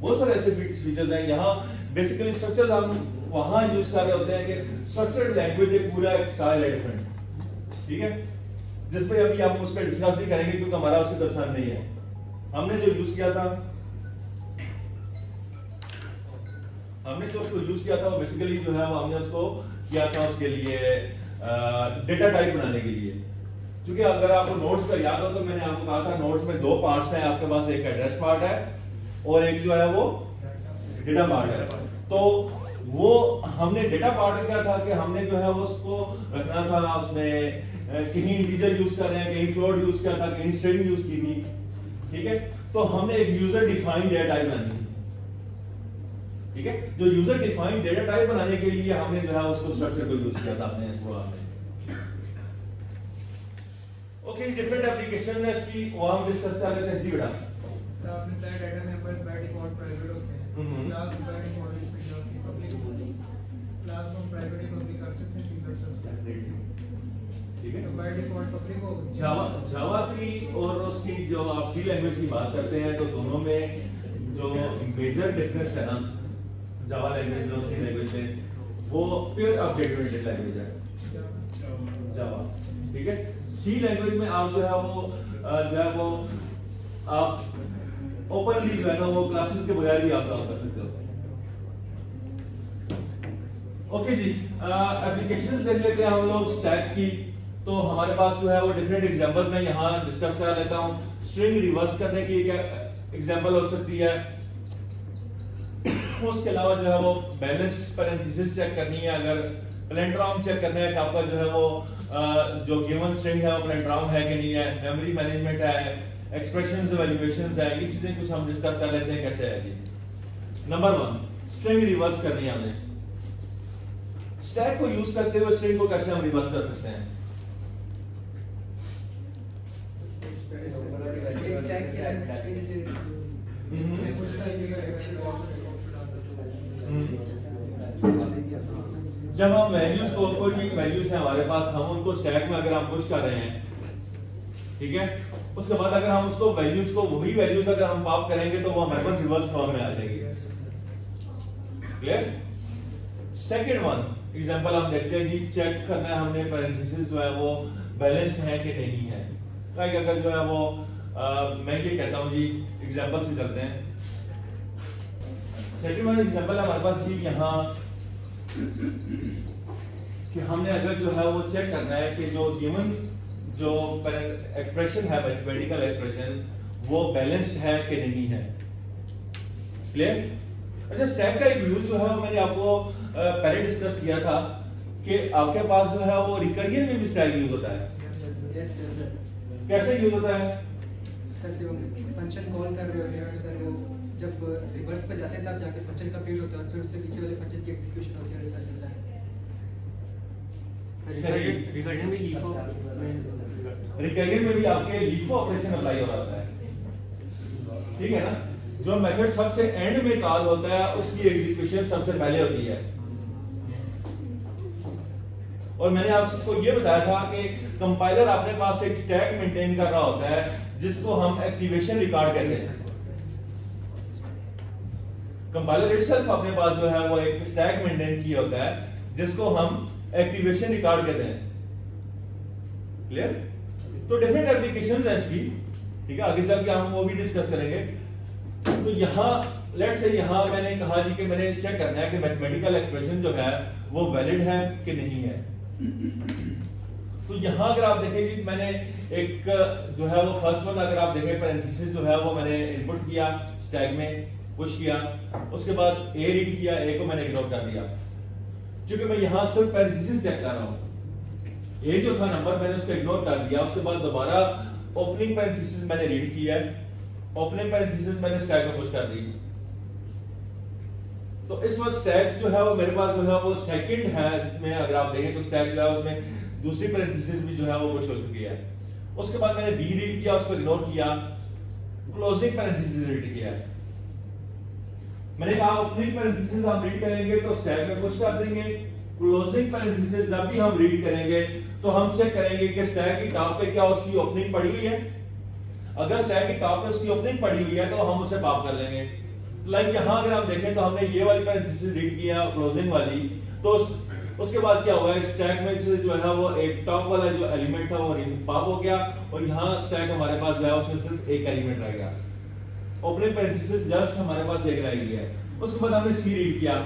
बहुत सारे ऐसे फीचर्स हैं। यहाँ बेसिकली स्ट्रक्चर्स हम वहां यूज कर रहे होते हैं कि स्ट्रक्चर्ड लैंग्वेज एक पूरा एक स्टाइल है डिफरेंट, ठीक है, जिस पे अभी हम उस पर डिस्कस नहीं करेंगे क्योंकि हमारा उससे कंसर्न नहीं है। हमने जो यूज किया था वो बेसिकली जो है वो हमने उसको किया था उसके लिए डेटा टाइप बनाने के लिए। क्योंकि अगर आपको नोट्स का याद हो तो मैंने आपको कहा था नोट्स में दो पार्ट्स हैं आपके पास, एक एड्रेस पार्ट है और एक जो है वो डेटा पार्ट है। तो वो हमने डेटा पार्ट में क्या था कि हमने जो है वो उसको रखना था, उसमें कहीं इंटीजर यूज कर रहे हैं, कहीं फ्लोट यूज किया था, कहीं स्ट्रिंग यूज की थी, ठीक है। तो हमने एक यूजर डिफाइंड डेटा टाइप बनानी थी, ठीक है। जो यूजर डिफाइंड डेटा टाइप बनाने के लिए हमने जो है उसको स्ट्रक्चर को यूज किया था अपने प्रोग्राम में। ओके, डिफरेंट एप्लीकेशन है इसकी, वो हम डिस्कस कर लेते हैं। जी बेटा,
सर आपने बताया data members by default private होते हैं, क्लास बाय डिफॉल्ट इसमें जो होती है पब्लिक होती है, क्लास को प्राइवेट ही पब्लिक कर सकते हैं सिंगल सब,
ठीक है।
तो बाय डिफॉल्ट पब्लिक हो।
जावा की और उसकी जो आप सी लैंग्वेज की बात करते हैं तो दोनों में जो मेजर डिफरेंस है ना, जावा लैंग्वेज और सी लैंग्वेज में, वो प्योर ऑब्जेक्ट ओरिएंटेड लैंग्वेज है जावा, ठीक है। सी लैंग्वेज में आप जो है वो आप ओपनली जो है ना वो क्लासेस के बगैर भी आप काम कर सकते हो। ओके जी, एप्लीकेशंस देख लेते हैं हम लोग स्टैक्स की। तो हमारे पास जो है वो डिफरेंट एग्जांपल्स मैं यहाँ डिस्कस कर लेता हूँ। स्ट्रिंग रिवर्स करने की एक एग्जांपल हो सकती है, उसके अलावा जो है वो बैलेंस पैरेंथेसिस चेक करनी है, अगर पैलेंड्रोम चेक करना है कि आपका जो है वो जो गिवन स्ट्रिंग है वो पैलेंड्रोम है कि नहीं है, मेमोरी मैनेजमेंट है, एक्सप्रेशंस इवैल्यूएशंस है, ये चीजें कुछ हम डिस्कस कर लेते हैं कैसे है जी। नंबर 1, स्ट्रिंग रिवर्स करनी है हमें। स्टैक को यूज करते हुए स्ट्रिंग को कैसे हम रिवर्स कर सकते हैं?
एक स्टैक के
जब हम वैल्यूज को, कोई भी वैल्यूज है हमारे पास, हम उनको स्टैक में अगर हम पुश कर रहे हैं, ठीक है, उसके बाद अगर हम उसको वैल्यूज को वही वैल्यूज अगर हम पॉप करेंगे तो वो हमारे पास रिवर्स फॉर्म में आ जाएगी। क्लियर? सेकंड वन एग्जांपल हम देखते हैं जी, चेक करना है हमने पैरेंथेसिस जो है वो बैलेंस है कि नहीं है। लाइक अगर जो है वो मैं ये कहता हूं जी, एग्जांपल से चलते हैं। सेकंड वन एग्जांपल हमारे पास जी यहाँ कि हमने अगर जो है वो चेक करना है कि जो गिवन जो एक्सप्रेशन है, मैथमेटिकल एक्सप्रेशन, वो बैलेंस्ड है कि नहीं है। क्लियर? अच्छा, स्टैक का एक यूज जो है वो मैंने आपको पहले डिस्कस किया था कि आपके पास जो है वो रिकरियर में भी स्टैक यूज होता है।
Yes sir.
कैसे यूज होता है?
सर जो फंक्शन कॉल कर रहे होते हैं सर, वो जब रिवर्स पे जाते हैं तब जाके फंक्शन कंप्लीट होता है और फिर उससे पीछे वाले फंक्शन की एग्जीक्यूशन होती है, ऐसा चलता है।
सही।
रिकर्जन में लीफ
रिकरियर में भी आपके लीफो ऑपरेशन अप्लाई हो रहा है, ठीक है ना? जो मेथड सबसे एंड में कॉल होता है उसकी एग्जीक्यूशन सबसे पहले होती है। और मैंने आपको ये बताया था कि कंपाइलर अपने पास एक स्टैक मेंटेन कर रहा होता है जिसको हम एक्टिवेशन रिकॉर्ड कहते हैं। कंपाइलर इटसेल्फ अपने पास जो है वो एक स्टैक मेंटेन किया होता है जिसको हम एक्टिवेशन रिकॉर्ड कहते हैं। क्लियर? तो डिफरेंट एप्लीकेशंस है इसकी, ठीक है, आगे चल के हम वो भी डिस्कस करेंगे। तो यहाँ लेट्स से यहाँ मैंने कहा जी कि मैंने चेक करना है कि मैथमेटिकल एक्सप्रेशन जो है वो वैलिड है कि नहीं है। तो यहाँ अगर आप देखें जी, मैंने एक जो है वो फर्स्ट वन अगर आप देखें पैरेंथेसिस जो है वो मैंने इनपुट किया स्टैक में, पुश किया, उसके बाद ए रीड किया, ए को मैंने इग्नोर कर दिया। क्योंकि मैं यहाँ सिर्फ पैरेंथेसिस चेक कर रहा हूँ, ए जो था नंबर मैंने उसको इग्नोर कर दिया। उसके बाद दोबारा ओपनिंग पैरेंथेसिस मैंने रीड किया है, ओपनिंग पैरेंथेसिस मैंने स्टैक में पुश कर दी। तो इस वक्त स्टैक जो है वो मेरे पास जो है वो सेकंड है में अगर आप देखें तो स्टैक जो है उसमें दूसरी पैरेंथेसिस भी जो है वो पुश हो चुकी है। उसके बाद मैंने बी रीड किया, उसको इग्नोर किया, क्लोजिंग पैरेंथेसिस रीड किया। मैंने कहा ओपनिंग पैरेंथेसिस हम रीड करेंगे तो स्टैक में पुश कर देंगे, क्लोजिंग पैरेंथेसिस जब भी हम रीड करेंगे तो हम चेक करेंगे कि स्टैक की टॉप पे क्या उसकी ओपनिंग पड़ी हुई है। अगर स्टैक की टॉप पे उसकी ओपनिंग पड़ी हुई है तो हम उसे पॉप कर लेंगे। लाइक यहाँ अगर आप देखें तो हमने ये वाली पैरेंथेसिस रीड किया, क्लोजिंग वाली, तो उसके बाद क्या हुआ, स्टैक में से जो है वो एक टॉप वाला जो एलिमेंट था वो पॉप हो गया और यहाँ स्टैक हमारे पास जो है उसमें सिर्फ एक एलिमेंट रह गया। ओपनिंग पैरेंथेसिस जस्ट हमारे पास एक रह गई है। उसके बाद हमने सी रीड किया,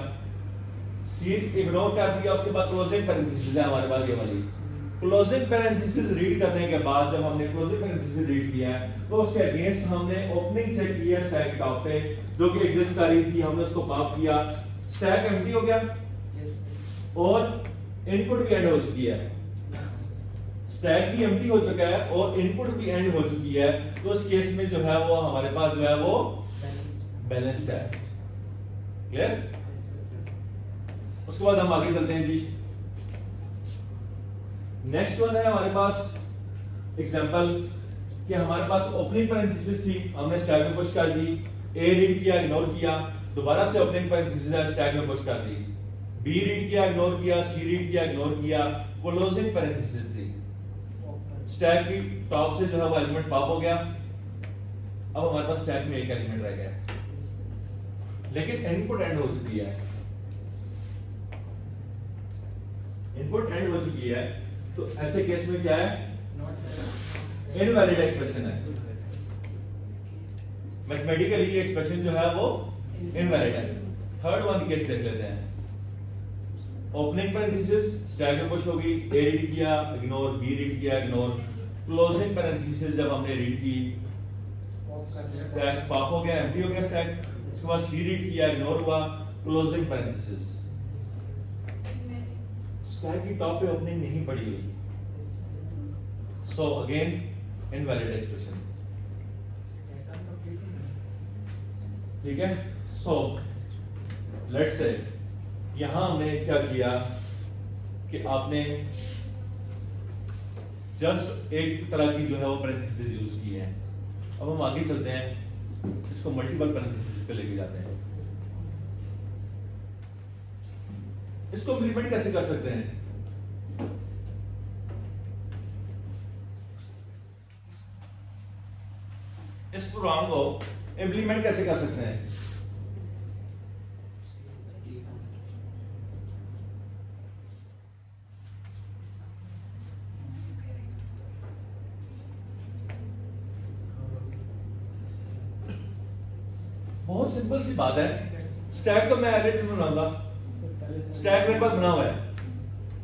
सी इग्नोर कर दिया। उसके बाद क्लोजिंग पैरेंथेसिस है हमारे पास ये वाली। क्लोजिंग पैरेंथेसिस रीड करने के बाद जब हमने क्लोजिंग पैरेंथेसिस रीड किया है तो उसके अगेंस्ट हमने ओपनिंग चेक किया स्टैक के टॉप पे जो कि एग्जिस्ट कर रही थी, हमने उसको पॉप किया, स्टैक एम्प्टी हो गया और इनपुट भी एंड हो चुकी है। स्टैक भी एम्प्टी हो चुका है और इनपुट भी एंड हो चुकी है। तो इस केस में जो है वो हमारे पास जो है वो बैलेंस्ड है। क्लियर? उसके बाद हम आगे चलते हैं जी। नेक्स्ट वन है हमारे पास एग्जांपल कि हमारे पास ओपनिंग पैरेंथेसिस थी, हमने स्टैक में पुश कर दी, ए रीड किया, इग्नोर किया, दोबारा से ओपनिंग पैरेंथेसिस है स्टैक में पुश कर दी, बी रीड किया, इग्नोर किया, सी रीड किया, इग्नोर किया, क्लोजिंग पैरेंथेसिस थी। स्टैक की टॉप से जो है वो एलिमेंट पॉप हो गया। अब हमारे पास स्टैक में एक एलिमेंट रह गया लेकिन इनपुट एंड हो चुकी है। इनपुट एंड हो चुकी है तो ऐसे केस में क्या है, इनवैलिड एक्सप्रेशन है। मैथमेटिकली ये एक्सप्रेशन जो है वो इनवैलिड है। थर्ड वन केस देख लेते हैं। ओपनिंग पैरेंथेसिस स्टैक में पुश होगी, ए रीड किया, इग्नोर, बी रीड किया, इग्नोर, क्लोजिंग पैरेंथेसिस जब हमने रीड की स्टैक पॉप हो गया, एम्प्टी हो गया स्टैक। उसके बाद सी रीड किया, इग्नोर हुआ, क्लोजिंग पैरेंथेसिस। स्टैक की टॉप पे ओपनिंग नहीं पड़ी हुई, सो अगेन इनवैलिड एक्सप्रेशन। ठीक है, सो लेट्स से यहां हमने क्या किया कि आपने जस्ट एक तरह की जो है वो पैरेंथेसिस यूज की है। अब हम आगे चलते हैं, इसको मल्टीपल पैरेंथेसिस पे लेके जाते हैं। इसको इंप्लीमेंट कैसे कर सकते हैं? इस प्रोग्राम को इंप्लीमेंट कैसे कर सकते हैं? बहुत सिंपल सी बात है। स्टैक तो मैं एलिट से बनाऊंगा, स्टैक मेरे पास बना हुआ है।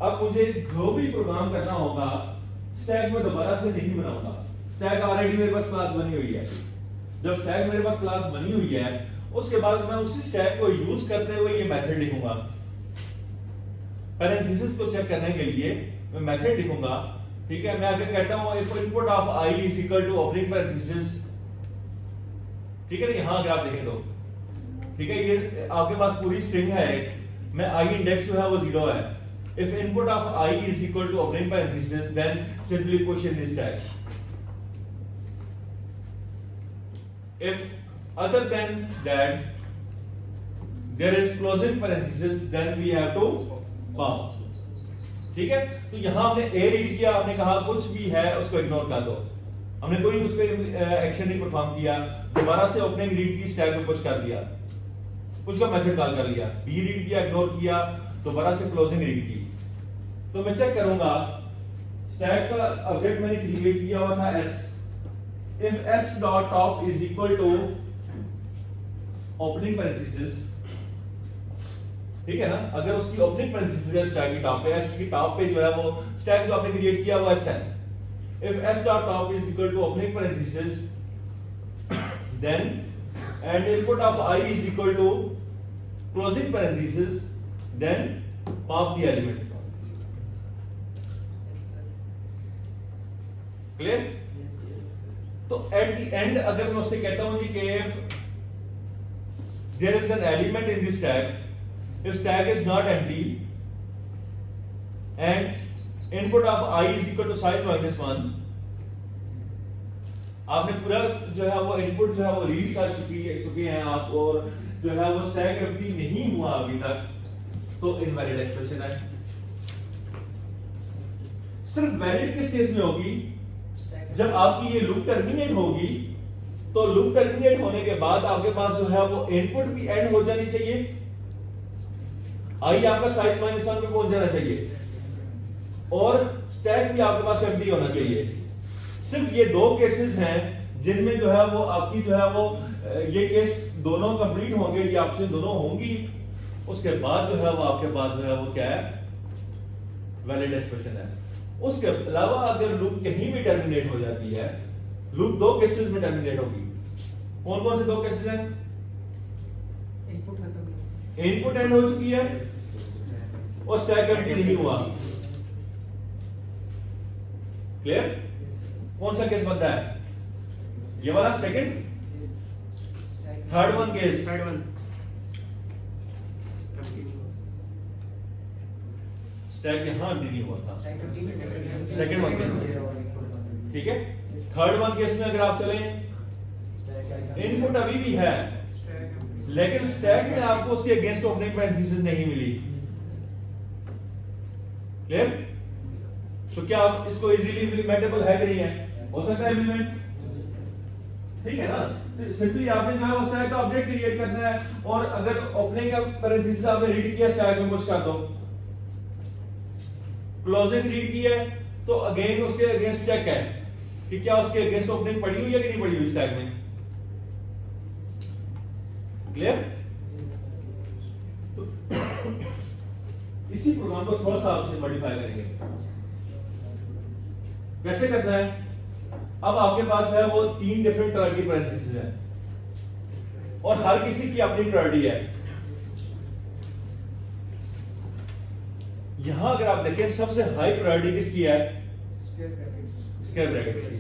अब मुझे जो भी प्रोग्राम करना होगा स्टैक में दोबारा से नहीं बनाऊंगा। स्टैक ऑलरेडी मेरे पास क्लास बनी हुई है। जब स्टैक मेरे पास क्लास बनी हुई है उसके बाद मैं उसी स्टैक को यूज करते हुए ये मेथड लिखूंगा। पैरेंथेसिस को चेक करने के लिए मैं मेथड लिखूंगा, ठीक है। मैं आगे कहता हूं if input of i is equal to opening parenthesis, ठीक है। यहां अगर आप देखें तो ठीक है, ये आपके पास पूरी स्ट्रिंग है, मैं i इंडेक्स जो है वो 0 है। If input of i is equal to opening parenthesis then simply push in this tag. If other than that there is closing parenthesis then we have to pump, ठीक है। तो यहां हमने a रीड किया, हमने कहा कुछ भी है उसको इग्नोर कर दो, हमने कोई उस पे एक्शन नहीं परफॉर्म किया। दोबारा से ओपनिंग रीड की, स्टैक में पुश कर दिया, पुश का मेथड कॉल कर लिया, b रीड किया, इग्नोर किया, दोबारा से क्लोजिंग रीड की। तो मैं चेक करूंगा स्टैक का ऑब्जेक्ट मैंने क्रिएट किया हुआ था s, if s dot top is equal to opening parenthesis, ठीक है ना। अगर उसकी ओपनिंग पैरेंथेसिस है स्टैक की टॉप पे, s की टॉप पे जो है वो स्टैक जो आपने क्रिएट किया वो s है। if s dot top is equal to opening parenthesis then and input of I is equal to closing parenthesis then pop the element, clear। तो एट द एंड अगर मैं उससे कहता हूं जी कि if there is an element in this stack, if stack is not empty and input of I is equal to size minus 1, आपने पूरा जो है वो इनपुट जो है वो रीड कर चुके हैं आप, और जो है वो स्टैक एम्प्टी नहीं हुआ अभी तक, तो इनवैलिड एक्सप्रेशन है। सिर्फ वैलिड किस केस में होगी, जब आपकी ये लूप टर्मिनेट होगी। तो लूप टर्मिनेट होने के बाद आपके पास जो है वो इनपुट भी एंड हो जानी चाहिए, आई आपका साइज माइनस 1 पे पहुंच जाना चाहिए, और स्टैक भी आपके पास एम्प्टी होना चाहिए। सिर्फ ये दो केसेस हैं जिनमें जो है वो आपकी जो है वो ये केस दोनों कंप्लीट होंगे, ये ऑप्शन दोनों होंगी। उसके बाद जो है वो आपके पास जो है वो क्या है, वैलिड एक्सप्रेशन है। उसके अलावा अगर लूप कहीं भी टर्मिनेट हो जाती है, लूप दो केसेस में टर्मिनेट होगी। कौन कौन से दो केसेस हैं?
इनपुट खत्म,
इनपुट एंड हो चुकी है और स्टैक एम्प्टी नहीं हुआ, क्लियर। कौन सा केस बनता है, ये वाला second, third one case,
third one
stack यहां एम्प्टी नहीं हुआ था,
सेकंड
सेकंड वन केस, ठीक है। थर्ड वन केस में अगर आप चलें, इनपुट अभी भी है लेकिन स्टैक में आपको उसके अगेंस्ट ओपनिंग पैरेंथेसिस नहीं मिली, क्लियर। तो क्या आप इसको इजीली इंप्लीमेंटेबल है कि नहीं है? हो सकता है इंप्लीमेंट, ठीक है ना। सिंपली आपने जो है उस स्टैक का ऑब्जेक्ट क्रिएट करना है, और अगर ओपनिंग का पैरेंथेसिस आपने रीड किया, स्टैक में पुश कर दो, क्लोजिंग रीड किया तो अगेन उसके अगेंस्ट चेक है कि क्या उसके अगेंस्ट ओपनिंग पड़ी हुई है कि नहीं पड़ी हुई स्टैक में, क्लियर। तो इसी प्रोग्राम को थोड़ा सा आपसे मॉडिफाई करेंगे। कैसे करना है? अब आपके पास जो है वो 3 डिफरेंट तरह की पैरेंथेसिस है और हर किसी की अपनी प्रायोरिटी है। यहां अगर आप देखें सबसे हाई प्रायोरिटी किसकी है? स्क्वायर ब्रैकेट्स की।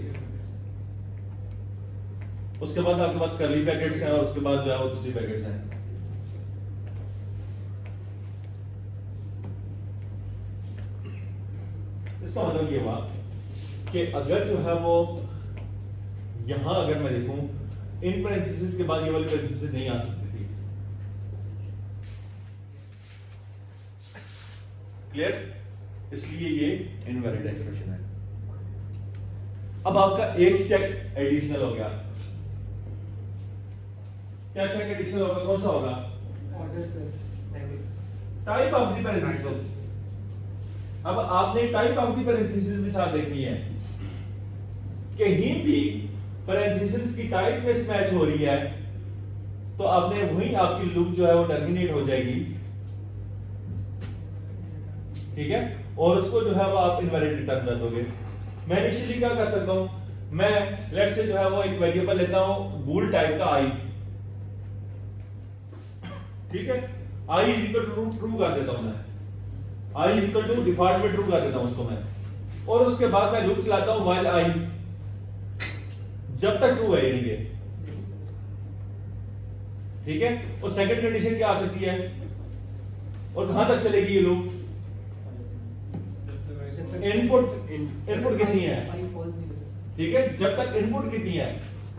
उसके बाद आपके पास कर्ली ब्रैकेट्स हैं और उसके बाद जो है वो दूसरी ब्रैकेट्स हैं। इसका मतलब ये हुआ कि अगर जो है वो यहां अगर मैं देखूं, इन पैरेंथेसिस के बाद ये वाली पैरेंथेसिस नहीं आ सकती थी, क्लियर। इसलिए ये इनवैलिड एक्सप्रेशन है। अब आपका एक चेक एडिशनल हो गया। क्या चेक एडिशनल होगा? कौन सा होगा? Type of the parenthesis. अब आपने टाइप ऑफ द पैरेंथेसिस भी साथ देखनी है। कहीं भी पैरेंथेसिस की टाइप में मैच हो रही है तो आपने वही आपकी लूप जो है वो टर्मिनेट हो जाएगी, ठीक है, और उसको जो है वो आप इनवैलिड रिटर्न कर दोगे। मैं इनिशियली क्या कर सकता हूं, मैं लेट्स से जो है वो एक वेरिएबल लेता हूं बूल टाइप का आई, ठीक है, i is equal to true कर देता हूं मैं, i is equal to default में ट्रू कर देता हूं उसको मैं, और उसके बाद मैं लूप चलाता हूं while i, जब तक ट्रू है यानी कि, ठीक है। और सेकंड कंडीशन क्या आ सकती है, और कहां तक चलेगी ये लूप, इनपुट कितनी है,
आई फॉल्स नहीं बदलता।
ठीक है, जब तक इनपुट कितनी है,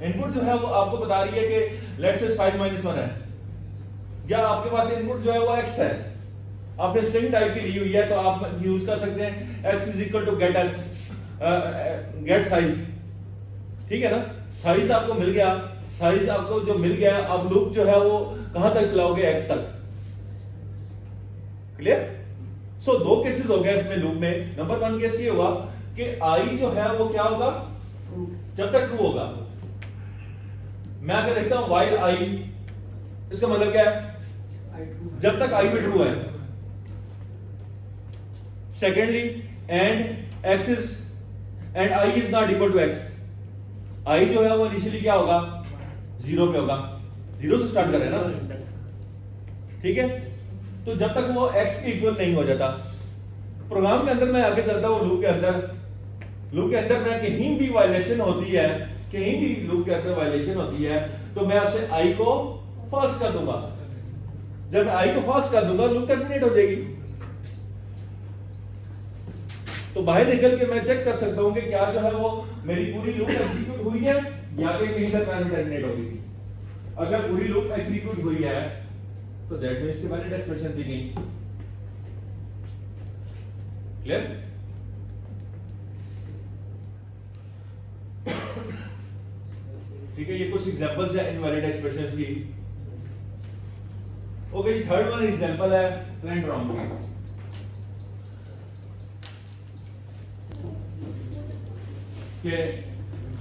इनपुट जो है वो आपको बता रही है कि लेट्स से साइज -1 है, या आपके पास इनपुट जो है वो x है, आपने स्ट्रिंग टाइप की ली हुई है, तो आप यूज कर सकते हैं x is equal to get s, get size, ठीक है ना। साइज आपको मिल गया, साइज आपको जो मिल गया, अब लूप जो है वो कहां तक चलाओगे, x तक, क्लियर। सो दो केसेस हो गए इसमें लूप में। नंबर 1 केस ये हुआ कि i जो है वो क्या होगा, जब तक ट्रू होगा। मैं अगर लिखता हूं while i, इसका मतलब क्या है,
आई ट्रू
जब तक i में ट्रू है। Secondly and x is and i is not equal to x, i जो है वो इनिशियली क्या होगा, 0 पे होगा, 0 से स्टार्ट कर रहे हैं ना, ठीक है। तो जब तक वो x के इक्वल नहीं हो जाता, प्रोग्राम के अंदर मैं आगे चलता हूं, लूप के अंदर मैं कहीं भी वायलेशन होती है, कहीं भी लूप के अंदर वायलेशन होती है, तो मैं उसे i को फॉल्स कर दूंगा। जब मैं i को फॉल्स कर दूंगा, लूप टर्मिनेट हो जाएगी। तो बाहर निकल के मैं चेक कर सकता हूं कि क्या जो है वो मेरी पूरी लूप एग्जीक्यूट हुई है या कि कहीं से टर्मिनेट हो गई थी। अगर पूरी लूप एग्जीक्यूट हुई है तो दैट मींस कि वैलिड एक्सप्रेशन थी नहीं, क्लियर। ठीक है, ये कुछ एग्जांपल्स है इनवैलिड एक्सप्रेशंस की। ओके, थर्ड वन एग्जांपल है पैलिंड्रोम की। कि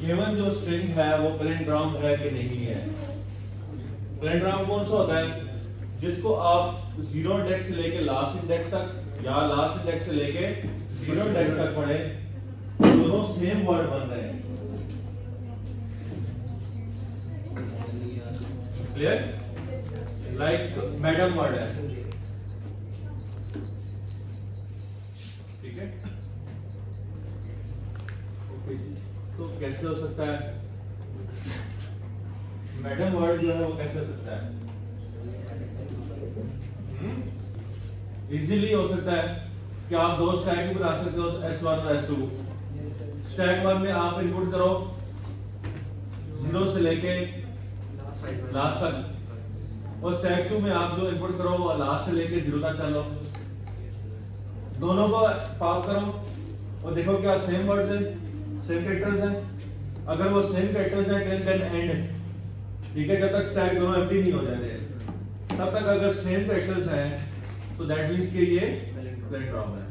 गिवन जो स्ट्रिंग है वो पैलिंड्रोम है कि नहीं है। पैलिंड्रोम कौन सा होता है, जिसको आप 0 इंडेक्स से लेके लास्ट इंडेक्स तक या लास्ट इंडेक्स से लेके 0 इंडेक्स तक पढ़े, दोनों सेम वर्ड बन रहे हैं, क्लियर। लाइक मैडम वर्ड है, ठीक है। तो कैसे हो सकता है मैडम वर्ड जो है वो कैसे हो सकता है, इजीली हो सकता है कि आप दो स्टैक भी बना सकते हो, S1 और S2। स्टैक 1 में आप इनपुट करो 0 से लेके लास्ट तक, और स्टैक 2 में आप जो इनपुट करो वो लास्ट से लेके 0 तक कर लो। दोनों को पॉप करो और देखो क्या सेम वर्ड्स हैं, सेम कैरेक्टर्स हैं। अगर वो सेम कैरेक्टर्स हैं टिल देन एंड, ठीक है, जब तक स्टैक दोनों एम्प्टी नहीं हो जाते तब तक अगर सेम कैरेक्टर्स हैं तो दैट मींस कि ये पैलिंड्रोम है।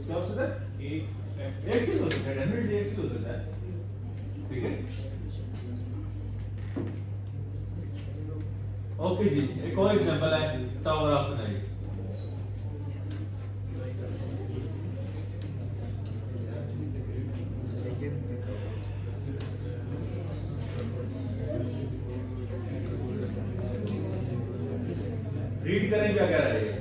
क्या हो सकता है, एक से हो सकता है, डेफिनेटली एक से हो सकता है, ठीक है। ओके जी, एक और एग्जांपल है टावर ऑफ नाइट। रीड करें क्या कह रहा है ये,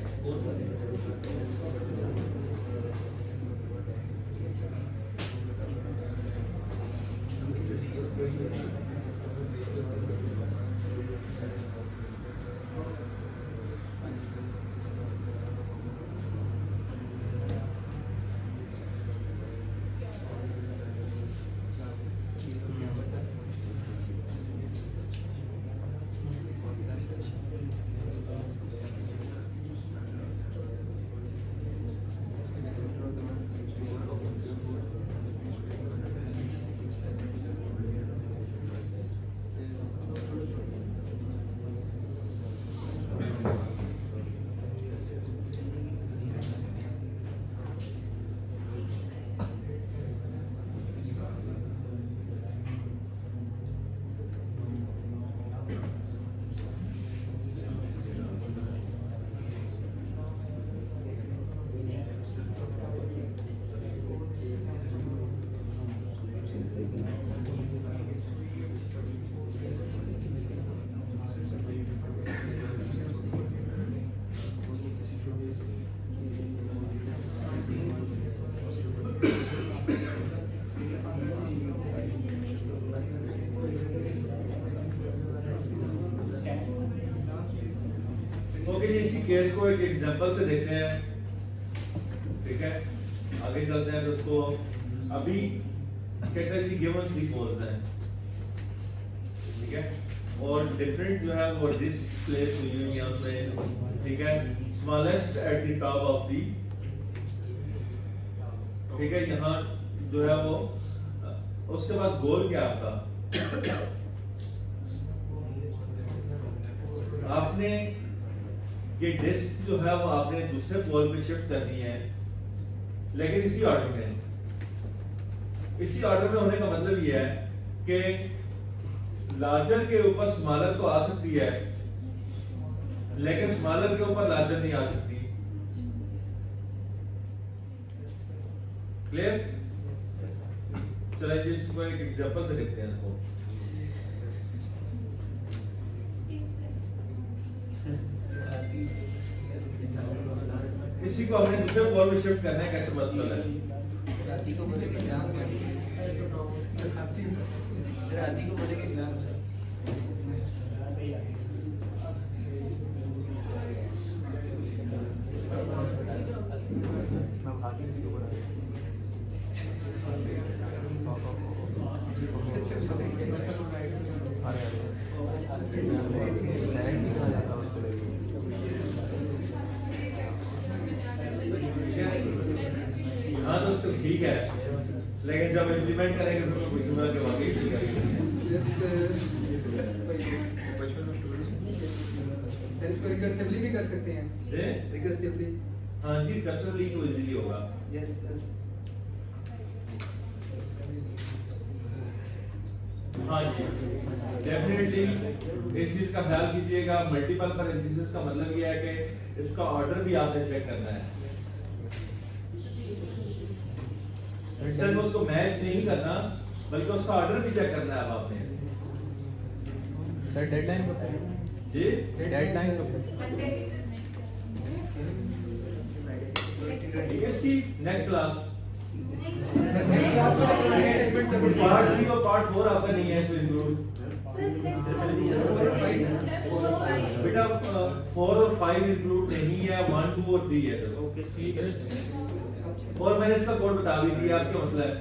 ओके जी, इसी केस को एक एग्जांपल से देखते हैं, ठीक है। आगे चलते हैं, तो उसको अभी कहते हैं जी गिवन सी पोल्स हैं, ठीक है, और डिफरेंट जो है वो डिस्क प्लेस हुई हुई है उसमें, ठीक है। Smallest at the top of the, ठीक है, यहाँ जो है वो, उसके बाद गोल क्या आपका, आपने ये डिस्क जो है वो आपने दूसरे पोल पे शिफ्ट करनी है, लेकिन इसी ऑर्डर में। इसी ऑर्डर में होने का मतलब ये है कि लार्जर के ऊपर स्मॉलर तो आ सकती है, लेकिन स्मॉलर के ऊपर लार्जर नहीं आ सकती। क्लियर? चलिए जी, इसको एक एग्जांपल से देखते हैं इसको। इसी को हमने दूसरे पोल पे शिफ्ट करना है, कैसे मसला है?
राती को बोले कि इस्लाम में, राती को बोले कि इस्लाम में।
हाँ तो ठीक है, लेकिन जब इम्प्लीमेंट करेंगे तो कुछ होगा कि वाकई ठीक है।
बचपन में स्टोरी सुनी है।
सर इसको रिकर्सिवली भी कर सकते हैं,
जी
रिकर्सिवली।
हाँ जी, कसरली तो इजीली होगा।
Yes sir.
हाँ जी, डेफिनेटली इस चीज का ख्याल कीजिएगा। मल्टीपल पर इंडिसेस का मतलब ये है कि इसका ऑर्डर भी आपने चेक करना है, सिर्फ उसको मैच नहीं करना बल्कि उसका ऑर्डर भी चेक करना है अब आपने।
सर डेडलाइन कब है?
जी
डेडलाइन कब है?
इसकी नेक्स्ट क्लास
नेक्स्ट क्लास में नेक्स्ट सेगमेंट से
पार्ट 3 और पार्ट 4 आपका नहीं है इसमें इंक्लूड। बेटा 4 और 5 इंक्लूड नहीं है, 1 2 और 3 है सर।
ओके ठीक है।
और मैंने इसका कोड बता भी दिया, आप क्या मसला है?